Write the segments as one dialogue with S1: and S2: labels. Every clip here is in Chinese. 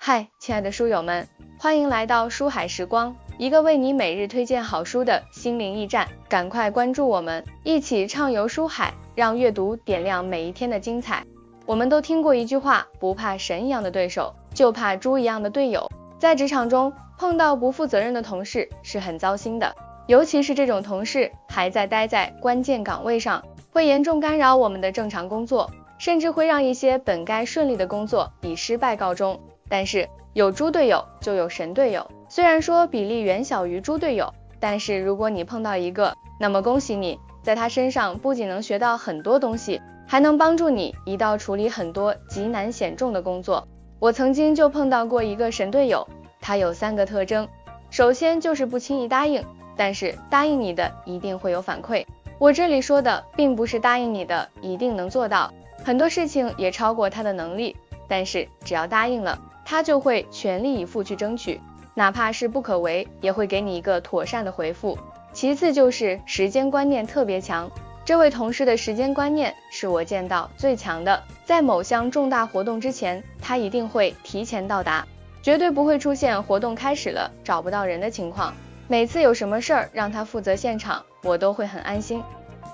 S1: 嗨，亲爱的书友们，欢迎来到书海时光，一个为你每日推荐好书的心灵驿站。赶快关注我们，一起畅游书海，让阅读点亮每一天的精彩。我们都听过一句话，不怕神一样的对手，就怕猪一样的队友。在职场中，碰到不负责任的同事是很糟心的，尤其是这种同事还待在关键岗位上，会严重干扰我们的正常工作，甚至会让一些本该顺利的工作以失败告终。但是有猪队友就有神队友，虽然说比例远小于猪队友，但是如果你碰到一个，那么恭喜你，在他身上不仅能学到很多东西，还能帮助你一道处理很多极难险重的工作。我曾经就碰到过一个神队友，他有3个特征。首先就是不轻易答应，但是答应你的一定会有反馈。我这里说的并不是答应你的一定能做到，很多事情也超过他的能力，但是只要答应了，他就会全力以赴去争取，哪怕是不可为，也会给你一个妥善的回复。其次就是时间观念特别强，这位同事的时间观念是我见到最强的，在某项重大活动之前，他一定会提前到达，绝对不会出现活动开始了找不到人的情况。每次有什么事儿让他负责现场，我都会很安心。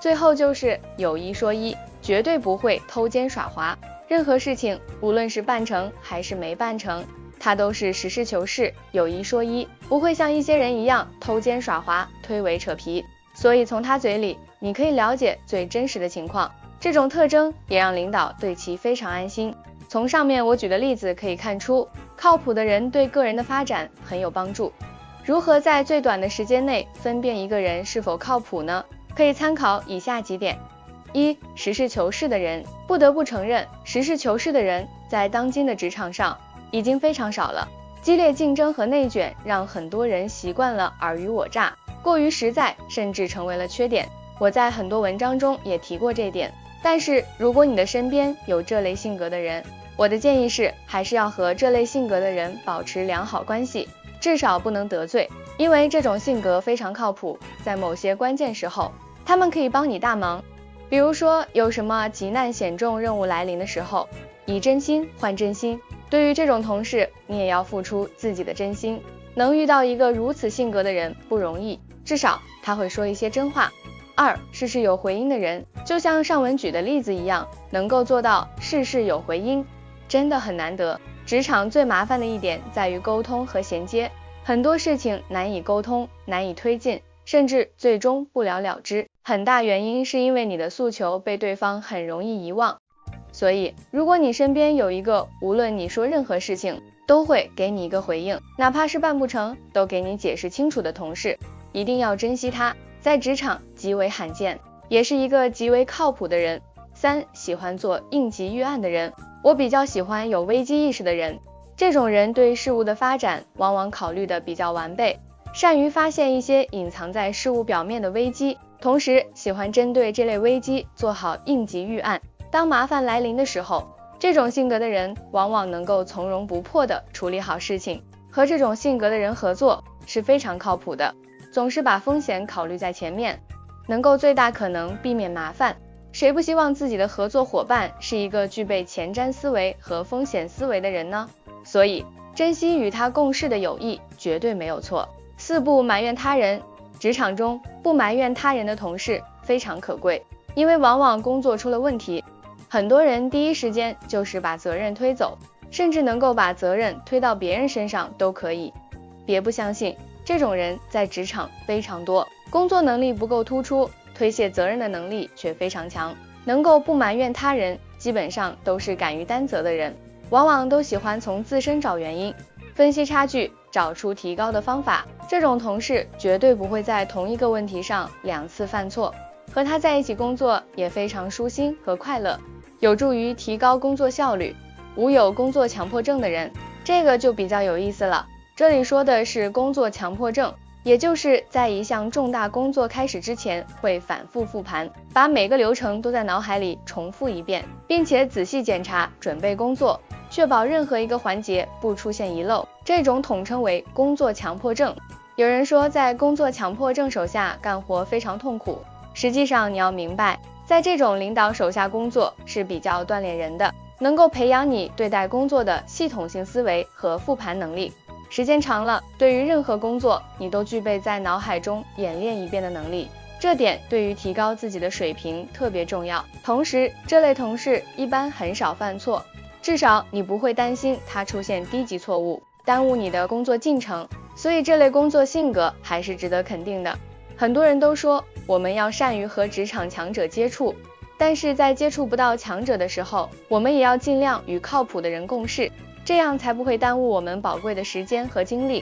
S1: 最后就是有一说一，绝对不会偷奸耍滑，任何事情无论是办成还是没办成，他都是实事求是，有一说一，不会像一些人一样偷奸耍滑，推诿扯皮。所以从他嘴里你可以了解最真实的情况，这种特征也让领导对其非常安心。从上面我举的例子可以看出，靠谱的人对个人的发展很有帮助。如何在最短的时间内分辨一个人是否靠谱呢？可以参考以下几点。一、实事求是的人。不得不承认，实事求是的人在当今的职场上已经非常少了。激烈竞争和内卷让很多人习惯了尔虞我诈，过于实在甚至成为了缺点。我在很多文章中也提过这点。但是如果你的身边有这类性格的人，我的建议是还是要和这类性格的人保持良好关系，至少不能得罪，因为这种性格非常靠谱，在某些关键时候他们可以帮你大忙。比如说有什么急难险重任务来临的时候，以真心换真心。对于这种同事，你也要付出自己的真心。能遇到一个如此性格的人不容易，至少他会说一些真话。二、事事有回音的人，就像上文举的例子一样，能够做到事事有回音，真的很难得。职场最麻烦的一点在于沟通和衔接，很多事情难以沟通，难以推进，甚至最终不了了之，很大原因是因为你的诉求被对方很容易遗忘。所以如果你身边有一个无论你说任何事情都会给你一个回应，哪怕是办不成都给你解释清楚的同事，一定要珍惜他，在职场极为罕见，也是一个极为靠谱的人。三、喜欢做应急预案的人。我比较喜欢有危机意识的人，这种人对事物的发展往往考虑的比较完备，善于发现一些隐藏在事物表面的危机，同时喜欢针对这类危机做好应急预案。当麻烦来临的时候，这种性格的人往往能够从容不迫地处理好事情。和这种性格的人合作是非常靠谱的，总是把风险考虑在前面，能够最大可能避免麻烦。谁不希望自己的合作伙伴是一个具备前瞻思维和风险思维的人呢？所以珍惜与他共事的友谊绝对没有错。四、不埋怨他人。职场中不埋怨他人的同事非常可贵，因为往往工作出了问题，很多人第一时间就是把责任推走，甚至能够把责任推到别人身上都可以。别不相信，这种人在职场非常多，工作能力不够突出，推卸责任的能力却非常强，能够不埋怨他人，基本上都是敢于担责的人，往往都喜欢从自身找原因，分析差距，找出提高的方法。这种同事绝对不会在同一个问题上2次犯错，和他在一起工作也非常舒心和快乐，有助于提高工作效率。无有工作强迫症的人，这个就比较有意思了。这里说的是工作强迫症，也就是在一项重大工作开始之前会反复复盘，把每个流程都在脑海里重复一遍，并且仔细检查准备工作，确保任何一个环节不出现遗漏，这种统称为工作强迫症。有人说在工作强迫症手下干活非常痛苦，实际上你要明白，在这种领导手下工作是比较锻炼人的，能够培养你对待工作的系统性思维和复盘能力。时间长了，对于任何工作，你都具备在脑海中演练一遍的能力，这点对于提高自己的水平特别重要。同时，这类同事一般很少犯错，至少你不会担心他出现低级错误，耽误你的工作进程，所以这类工作性格还是值得肯定的。很多人都说我们要善于和职场强者接触，但是在接触不到强者的时候，我们也要尽量与靠谱的人共事，这样才不会耽误我们宝贵的时间和精力。